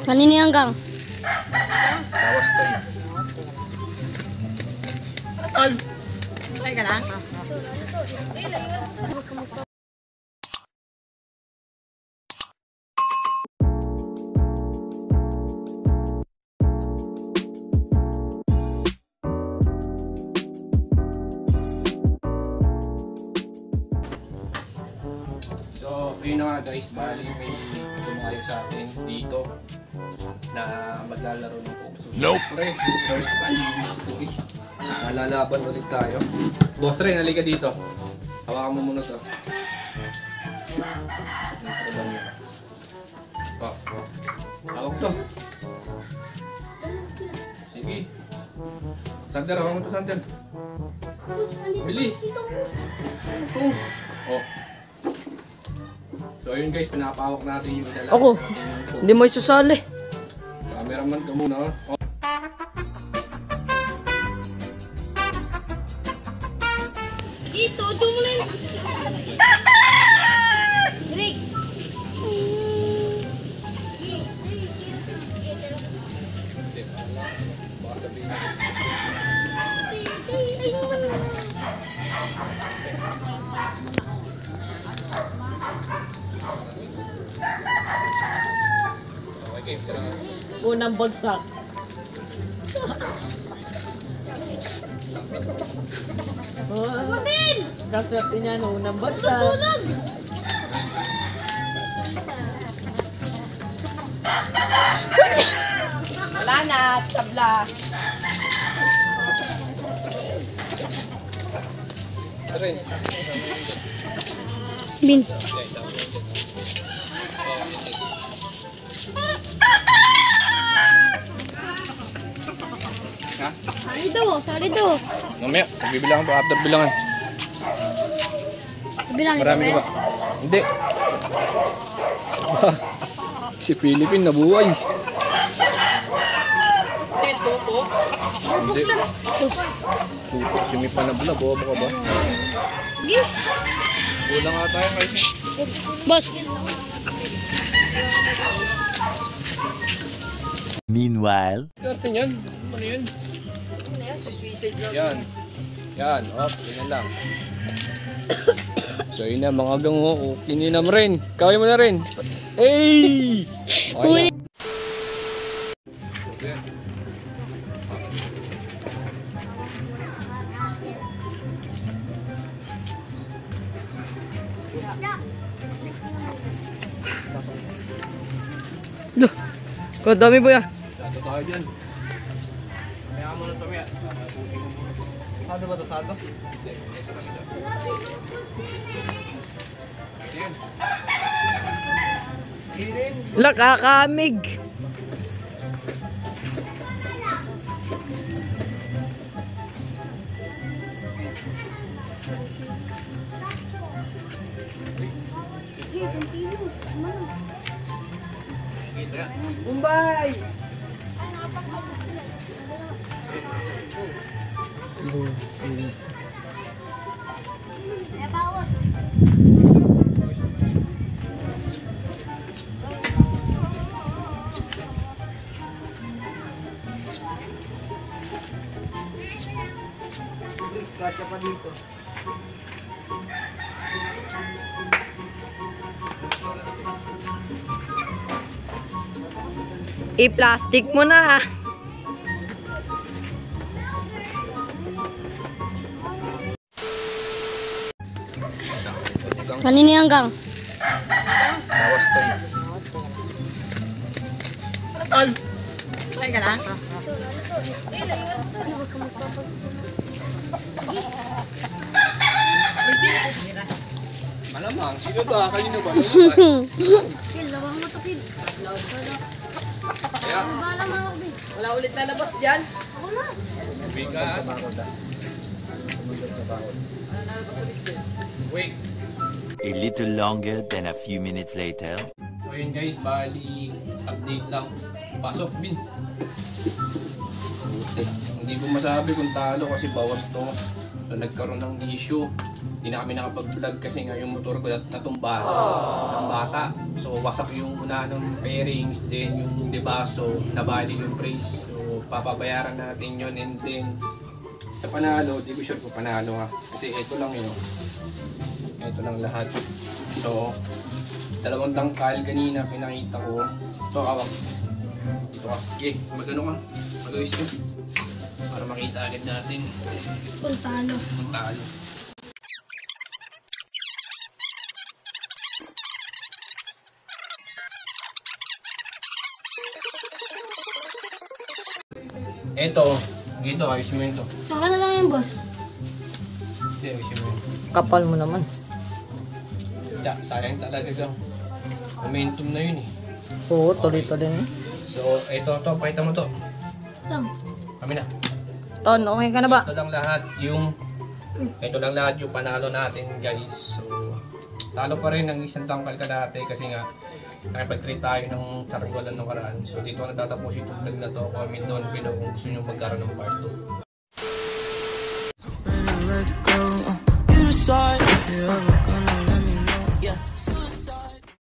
Kanini hanggang? Bawas to eh. Tol. Okay ka lang? So, yun na nga guys, bali may tumayo sa atin dito na maglalaro ng Kung Nope! Pre, first time in history. Malalaban ulit tayo. Boss Ren, halika dito. Hawakan mo muna to. Hawak to. Sige. Sander, hawakan mo to, Sander. Bilis! Ito. Oh. So ayun guys, pinapahawak natin yung dala. Ako, hindi mo isusali. Cameraman ka muna. Oh. Dito, tumuloy. Rex. Baka sabihin natin. Okay, tara. Unang bagsak. Oh, kaswerte niya no, unang bagsak. Wala na, tabla. Ren. Bin. Ha? Sali to. Mamaya, bibilangan pa after bilangan. Bilang Marami ba? Hindi. Si Philippine nabuhay. Hindi, tupo. Hindi. Tupo, si Mipa nabula. Bobo ka ba? Sige. Kulang nga tayo guys. Boss. Meanwhile, Karte niyan. Ano yan? Ano yan, si suicide lang. Yan. Yan. Op, ganyan lang. So yun na, mga gang mo. Kininam rin. Kawin mo na rin. Hey! Okay na. Loh, kadami ba yan? Sado tayo dyan. Kaya mo na ito, Mia. Sado ba ito? Sado? Wala, kakamig. Bombay! Kasya pa dito. I-plastic mo na. Kanini hanggang? Bawas to eh. Tol. Okay ka lang? Malamang. Sino ba? Kanino ba? Lumabas. Kil, lawang mo to, Kil. Kaya, Bala mo ako, Kil. Wala ulit lalabas dyan. Ako na. bigat. Wait. a little longer than a few minutes later. So yun guys, bali update lang. Pasok bin. Buti. Hindi ko masabi kung talo kasi bawas to. So nagkaroon ng issue Hindi na kami nakapag-vlog kasi nga yung motor ko natumba ng bata. So wasak yung una ng fairings, then yung debaso, nabali yung brace. So papabayaran natin yun, and then sa panalo, di ko sure kung panalo ha. Kasi ito lang yun. Ito lang lahat. So, dalawang tangkal kanina pinakita ko. Ito, awak. Dito ka. Okay, magano ka. Mag-ayos ka. Para makita agad natin. Puntalo. Ang talo. Ito, dito, ayos mo yun to. Saka na lang yung boss. Hindi, ayos mo yun. Kapal mo naman. Sayang talaga daw. Momentum na yun eh. Oo, tuloy-tuloy na. So, ito, pakita mo to. Lang. Kami na. Ton, okay ka na ba? Ito lang lahat yung panalo natin, guys. So, talo pa rin ng isang tangkal ka dati kasi nga nakipag-treat tayo ng saranggolan ng karaan. So, dito na tatapos itong vlog na to. Comment down below kung gusto nyo magkaroon ng part 2.